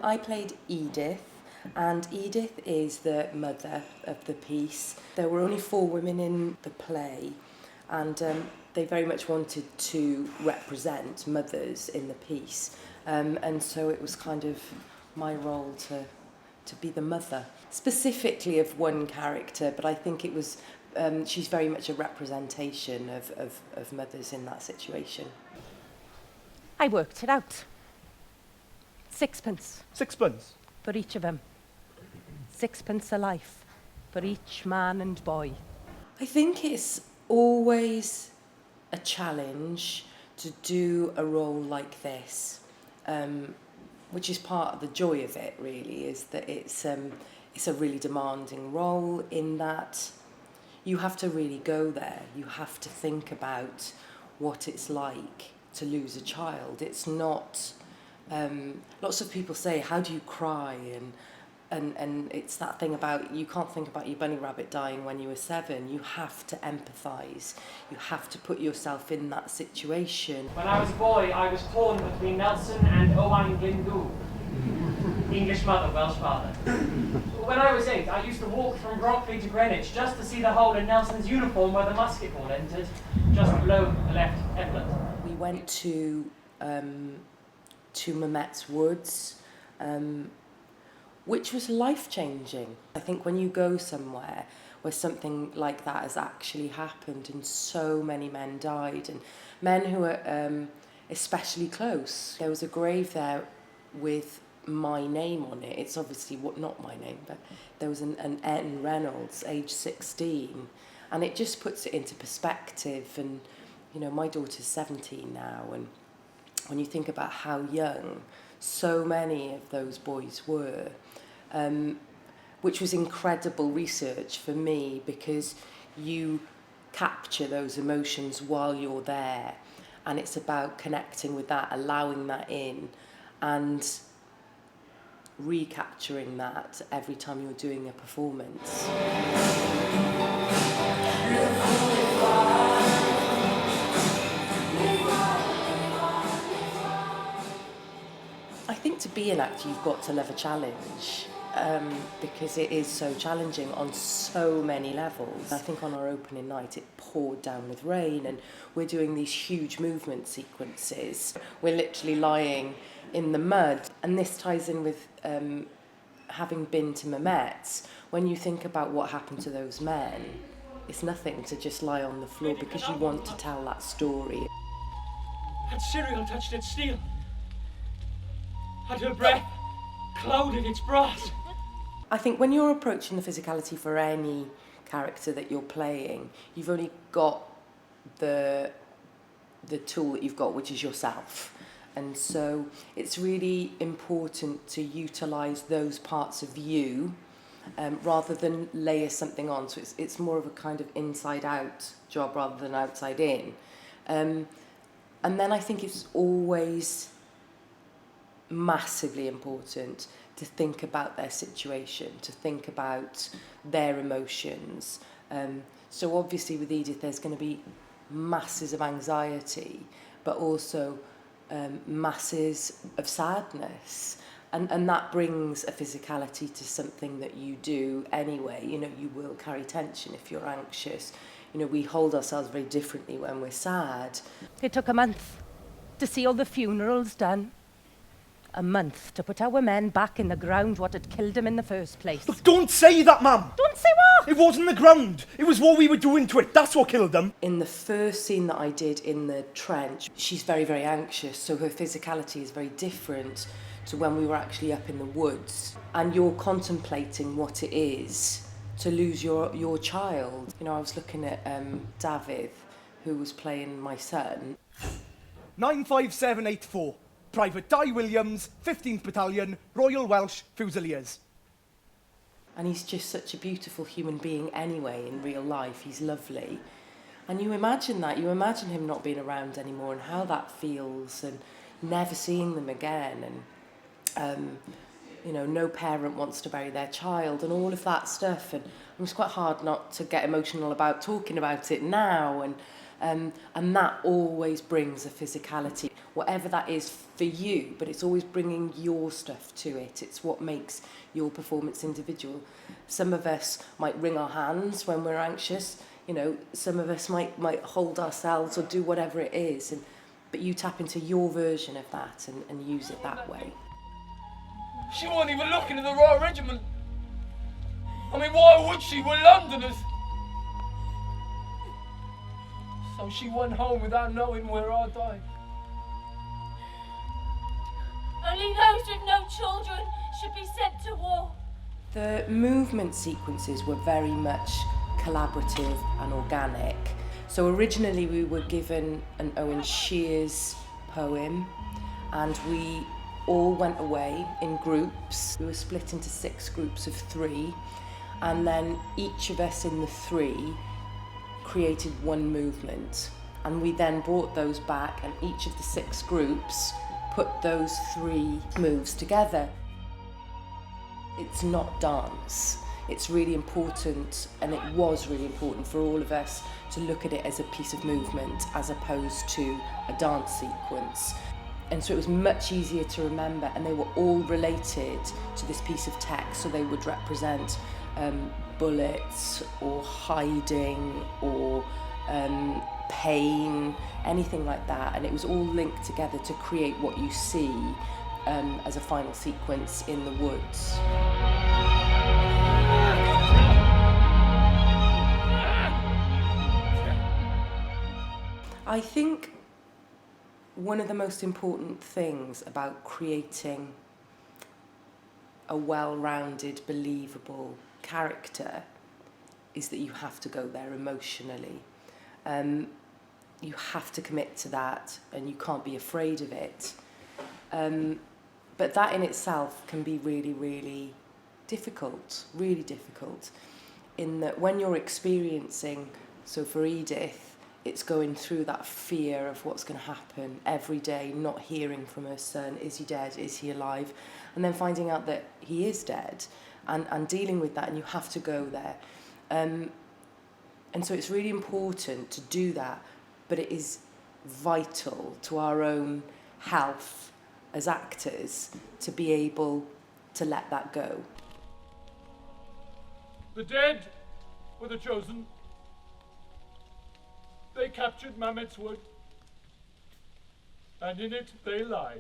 I played Edith, and Edith is the mother of the piece. There were only 4 women in the play, and they very much wanted to represent mothers in the piece. And so it was kind of my role to be the mother, specifically of one character, but I think it was, she's very much a representation of mothers in that situation. I worked it out. 6pence. 6pence? For each of them. 6pence a life for each man and boy. I think it's always a challenge to do a role like this, which is part of the joy of it, really, is that it's a really demanding role in that you have to really go there. You have to think about what it's like to lose a child. It's not... lots of people say, how do you cry? And it's that thing about, you can't think about your bunny rabbit dying when you were 7. You have to empathise. You have to put yourself in that situation. When I was a boy, I was torn between Nelson and Owain Glyndŵr. English mother, Welsh father. When I was 8, I used to walk from Brockley to Greenwich just to see the hole in Nelson's uniform where the musket ball entered, just below the left epaulette. We went to Mametz Woods, which was life-changing. I think when you go somewhere where something like that has actually happened and so many men died, and men who are especially close. There was a grave there with my name on it. It's obviously not my name, but there was an Reynolds, age 16, and it just puts it into perspective. And, you know, my daughter's 17 now, and when you think about how young so many of those boys were, which was incredible research for me, because you capture those emotions while you're there, and it's about connecting with that, allowing that in, and recapturing that every time you're doing a performance. I think to be an actor, you've got to love a challenge, because it is so challenging on so many levels. I think on our opening night, it poured down with rain, and we're doing these huge movement sequences. We're literally lying in the mud, and this ties in with having been to Mametz. When you think about what happened to those men, it's nothing to just lie on the floor, because you want to tell that story. Had Cyril touched its steel? Had her breath clouded its brass? I think when you're approaching the physicality for any character that you're playing, you've only got the tool that you've got, which is yourself. And so it's really important to utilise those parts of you, rather than layer something on. So it's more of a kind of inside-out job rather than outside-in. And then I think it's always massively important to think about their situation, to think about their emotions. So obviously with Edith, there's going to be masses of anxiety, but also masses of sadness. And that brings a physicality to something that you do anyway. You know, you will carry tension if you're anxious. You know, we hold ourselves very differently when we're sad. It took a month to see all the funerals done. A month to put our men back in the ground what had killed them in the first place. Look, don't say that, ma'am! Don't say what? It wasn't the ground. It was what we were doing to it. That's what killed them. In the first scene that I did in the trench, she's very, very anxious, so her physicality is very different to when we were actually up in the woods. And you're contemplating what it is to lose your child. You know, I was looking at David, who was playing my son. 95784. Private Di Williams, 15th Battalion, Royal Welsh Fusiliers. And he's just such a beautiful human being anyway in real life. He's lovely. And you imagine that. You imagine him not being around anymore and how that feels, and never seeing them again. And, you know, no parent wants to bury their child and all of that stuff. And it was quite hard not to get emotional about talking about it now. And And that always brings a physicality, whatever that is for you, but it's always bringing your stuff to it. It's what makes your performance individual. Some of us might wring our hands when we're anxious, you know, some of us might hold ourselves or do whatever it is, but you tap into your version of that and use it that way. She wasn't even looking at the right regiment. I mean, why would she? We're Londoners. So she went home without knowing where I died. Only those with no children should be sent to war. The movement sequences were very much collaborative and organic. So originally we were given an Owen Shears poem, and we all went away in groups. We were split into 6 groups of 3, and then each of us in the 3 created one movement, and we then brought those back, and each of the 6 groups put those 3 moves together. It's not dance. It's really important, and it was really important for all of us to look at it as a piece of movement as opposed to a dance sequence. And so it was much easier to remember, and they were all related to this piece of text, so they would represent bullets or hiding or pain, anything like that, and it was all linked together to create what you see as a final sequence in the woods. I think one of the most important things about creating a well-rounded, believable character is that you have to go there emotionally. You have to commit to that, and you can't be afraid of it. But that in itself can be really, really difficult, in that when you're experiencing, so for Edith, it's going through that fear of what's going to happen every day, not hearing from her son, is he dead, is he alive, and then finding out that he is dead, and dealing with that, and you have to go there. And so it's really important to do that, but it is vital to our own health as actors to be able to let that go. The dead were the chosen. They captured Mametz Wood, and in it they lie.